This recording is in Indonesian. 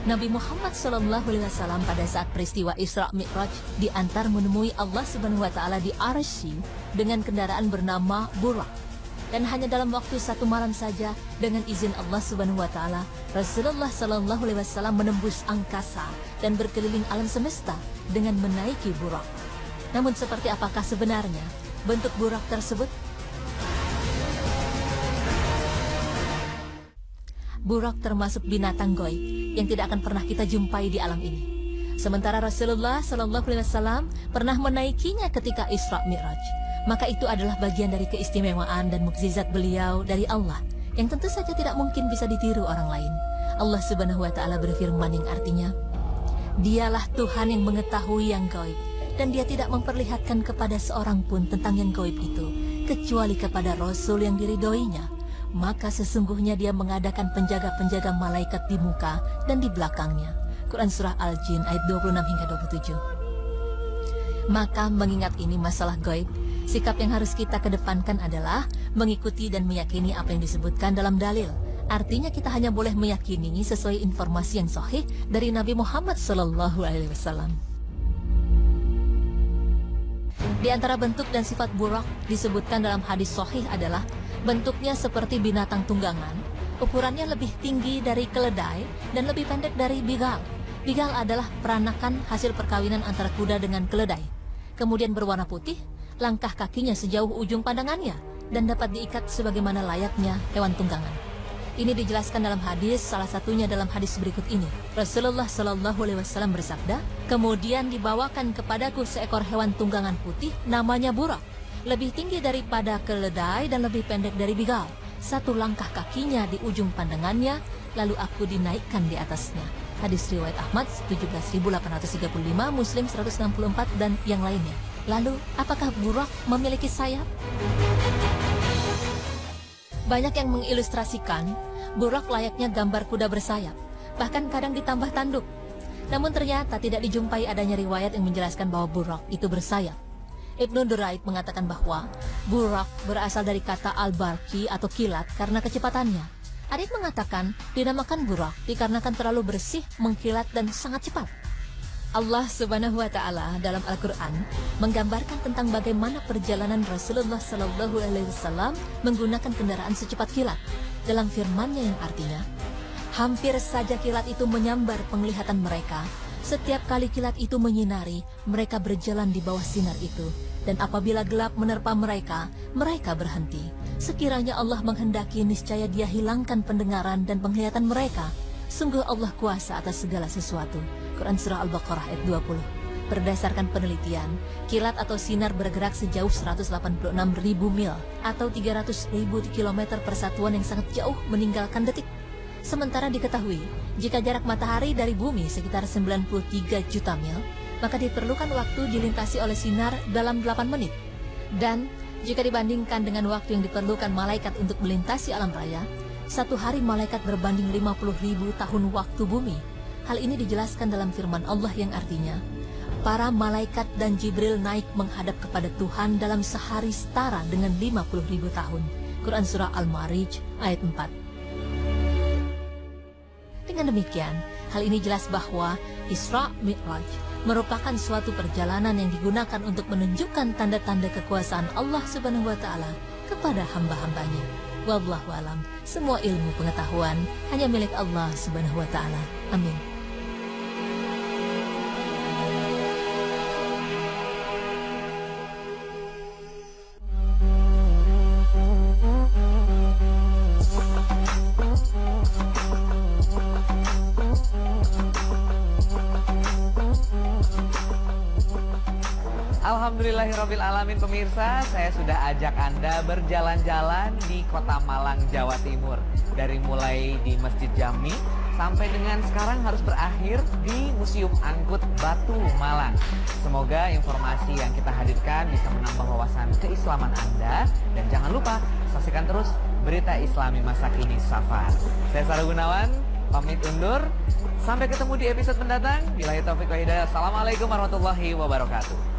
Nabi Muhammad SAW pada saat peristiwa Isra Mi'raj diantar menemui Allah Subhanahu wa Ta'ala di Arsy dengan kendaraan bernama Burak. Dan hanya dalam waktu 1 malam saja, dengan izin Allah Subhanahu wa Ta'ala, Rasulullah SAW menembus angkasa dan berkeliling alam semesta dengan menaiki Burak. Namun seperti apakah sebenarnya bentuk Burak tersebut? Burak termasuk binatang gaib yang tidak akan pernah kita jumpai di alam ini. Sementara Rasulullah SAW pernah menaikinya ketika Isra Mi'raj. Maka itu adalah bagian dari keistimewaan dan mukjizat beliau dari Allah yang tentu saja tidak mungkin bisa ditiru orang lain. Allah Subhanahu wa Ta'ala berfirman yang artinya, Dialah Tuhan yang mengetahui yang gaib, dan Dia tidak memperlihatkan kepada seorang pun tentang yang gaib itu kecuali kepada Rasul yang diridhoinya. Maka sesungguhnya Dia mengadakan penjaga-penjaga malaikat di muka dan di belakangnya. Quran Surah Al-Jin ayat 26 hingga 27. Maka mengingat ini masalah gaib, sikap yang harus kita kedepankan adalah mengikuti dan meyakini apa yang disebutkan dalam dalil. Artinya kita hanya boleh meyakini sesuai informasi yang sahih dari Nabi Muhammad SAW. Di antara bentuk dan sifat Burak disebutkan dalam hadis sahih adalah bentuknya seperti binatang tunggangan, ukurannya lebih tinggi dari keledai dan lebih pendek dari bigal. Bigal adalah peranakan hasil perkawinan antara kuda dengan keledai. Kemudian berwarna putih, langkah kakinya sejauh ujung pandangannya, dan dapat diikat sebagaimana layaknya hewan tunggangan. Ini dijelaskan dalam hadis, salah satunya dalam hadis berikut ini. Rasulullah SAW bersabda, kemudian dibawakan kepadaku seekor hewan tunggangan putih, namanya Burak. Lebih tinggi daripada keledai dan lebih pendek dari bigal. 1 langkah kakinya di ujung pandangannya, lalu aku dinaikkan di atasnya. Hadis riwayat Ahmad 17.835, Muslim 164, dan yang lainnya. Lalu, apakah Burak memiliki sayap? Banyak yang mengilustrasikan Burak layaknya gambar kuda bersayap, bahkan kadang ditambah tanduk. Namun ternyata tidak dijumpai adanya riwayat yang menjelaskan bahwa Burak itu bersayap. Ibnu Duraid mengatakan bahwa Burak berasal dari kata al-barqi atau kilat karena kecepatannya. Ada yang mengatakan dinamakan Burak dikarenakan terlalu bersih, mengkilat, dan sangat cepat. Allah Subhanahu wa Ta'ala dalam Al-Quran menggambarkan tentang bagaimana perjalanan Rasulullah SAW menggunakan kendaraan secepat kilat. Dalam firman-Nya yang artinya, hampir saja kilat itu menyambar penglihatan mereka. Setiap kali kilat itu menyinari, mereka berjalan di bawah sinar itu. Dan apabila gelap menerpa mereka, mereka berhenti. Sekiranya Allah menghendaki, niscaya Dia hilangkan pendengaran dan penglihatan mereka. Sungguh Allah kuasa atas segala sesuatu. Quran Surah Al-Baqarah ayat 20. Berdasarkan penelitian, kilat atau sinar bergerak sejauh 186.000 mil atau 300.000 kilometer persatuan yang sangat jauh meninggalkan detik. Sementara diketahui, jika jarak matahari dari bumi sekitar 93 juta mil, maka diperlukan waktu dilintasi oleh sinar dalam 8 menit. Dan jika dibandingkan dengan waktu yang diperlukan malaikat untuk melintasi alam raya, 1 hari malaikat berbanding 50.000 tahun waktu bumi. Hal ini dijelaskan dalam firman Allah yang artinya, para malaikat dan Jibril naik menghadap kepada Tuhan dalam sehari setara dengan 50.000 tahun. Quran Surah Al-Ma'arij ayat 4. Dengan demikian, hal ini jelas bahwa Isra Mi'raj merupakan suatu perjalanan yang digunakan untuk menunjukkan tanda-tanda kekuasaan Allah Subhanahu wa Ta'ala kepada hamba-hambanya. Wallahu alam, semua ilmu pengetahuan hanya milik Allah Subhanahu wa Ta'ala. Amin. Alhamdulillahirrabbilalamin pemirsa, saya sudah ajak Anda berjalan-jalan di kota Malang, Jawa Timur. Dari mulai di Masjid Jami sampai dengan sekarang harus berakhir di Museum Angkut Batu Malang. Semoga informasi yang kita hadirkan bisa menambah wawasan keislaman Anda. Dan jangan lupa saksikan terus berita Islami masa kini Safar. Saya Sarah Gunawan, pamit undur. Sampai ketemu di episode mendatang. Billahi taufiq wal hidayah. Assalamualaikum warahmatullahi wabarakatuh.